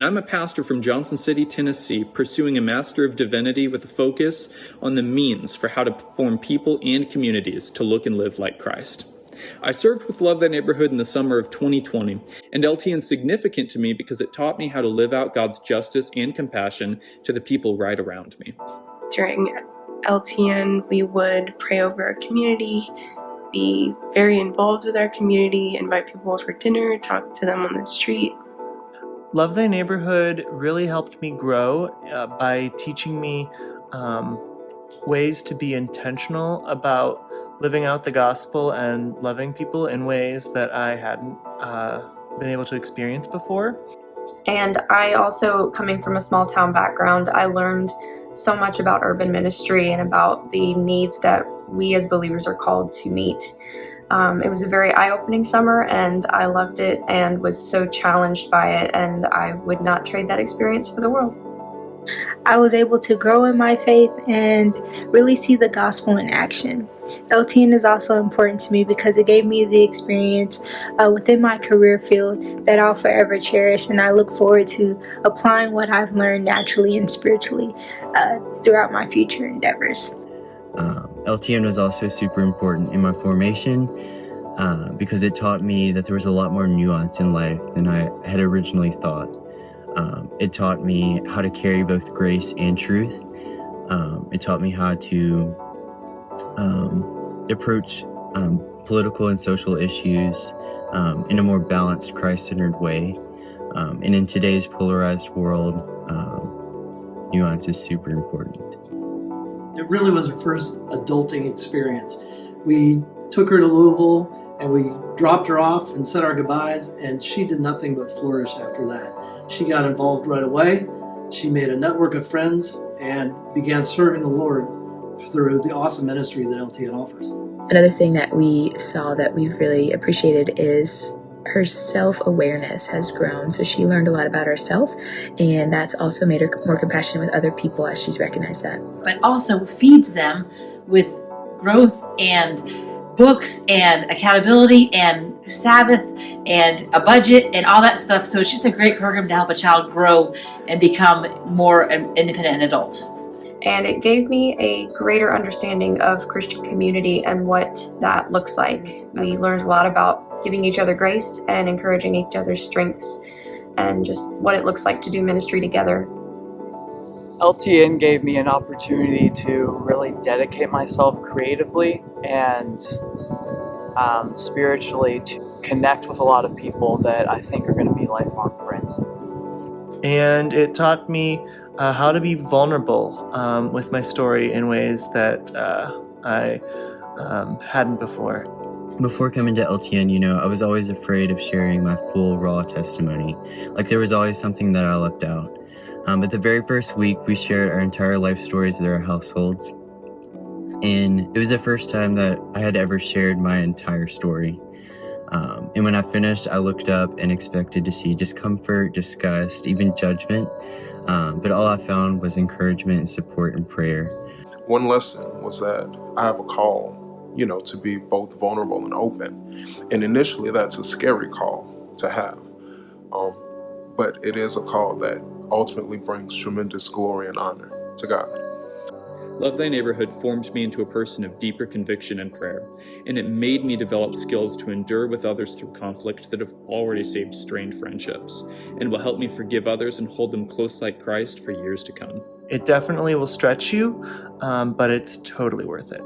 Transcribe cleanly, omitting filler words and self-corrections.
I'm a pastor from Johnson City, Tennessee, pursuing a Master of Divinity with a focus on the means for how to form people and communities to look and live like Christ. I served with Love Thy Neighborhood in the summer of 2020, and LTN is significant to me because it taught me how to live out God's justice and compassion to the people right around me. During LTN, we would pray over our community, be very involved with our community, invite people for dinner, talk to them on the street. Love Thy Neighborhood really helped me grow by teaching me ways to be intentional about living out the gospel and loving people in ways that I hadn't been able to experience before. And I also, coming from a small town background, I learned so much about urban ministry and about the needs that we as believers are called to meet. It was a very eye-opening summer, and I loved it and was so challenged by it, and I would not trade that experience for the world. I was able to grow in my faith and really see the gospel in action. LTN is also important to me because it gave me the experience within my career field that I'll forever cherish, and I look forward to applying what I've learned naturally and spiritually throughout my future endeavors. LTN was also super important in my formation because it taught me that there was a lot more nuance in life than I had originally thought. It taught me how to carry both grace and truth. It taught me how to approach political and social issues in a more balanced, Christ-centered way. And in today's polarized world, nuance is super important. It really was her first adulting experience. We took her to Louisville and we dropped her off and said our goodbyes, and she did nothing but flourish after that. She got involved right away. She made a network of friends and began serving the Lord through the awesome ministry that LTN offers. Another thing that we saw that we've really appreciated is her self-awareness has grown. So she learned a lot about herself, and that's also made her more compassionate with other people as she's recognized that. But also feeds them with growth and books and accountability and Sabbath and a budget and all that stuff. So it's just a great program to help a child grow and become more independent adult. And it gave me a greater understanding of Christian community and what that looks like. We learned a lot about giving each other grace and encouraging each other's strengths and just what it looks like to do ministry together. LTN gave me an opportunity to really dedicate myself creatively and spiritually to connect with a lot of people that I think are going to be lifelong friends. And it taught me how to be vulnerable with my story in ways that I hadn't before. Before coming to LTN, I was always afraid of sharing my full, raw testimony. Like there was always something that I left out. But the very first week, we shared our entire life stories with our households. And it was the first time that I had ever shared my entire story. And when I finished, I looked up and expected to see discomfort, disgust, even judgment. But all I found was encouragement and support and prayer. One lesson was that I have a call, to be both vulnerable and open. And initially, that's a scary call to have. But it is a call that ultimately brings tremendous glory and honor to God. Love Thy Neighborhood formed me into a person of deeper conviction and prayer, and it made me develop skills to endure with others through conflict that have already saved strained friendships, and will help me forgive others and hold them close like Christ for years to come. It definitely will stretch you, but it's totally worth it.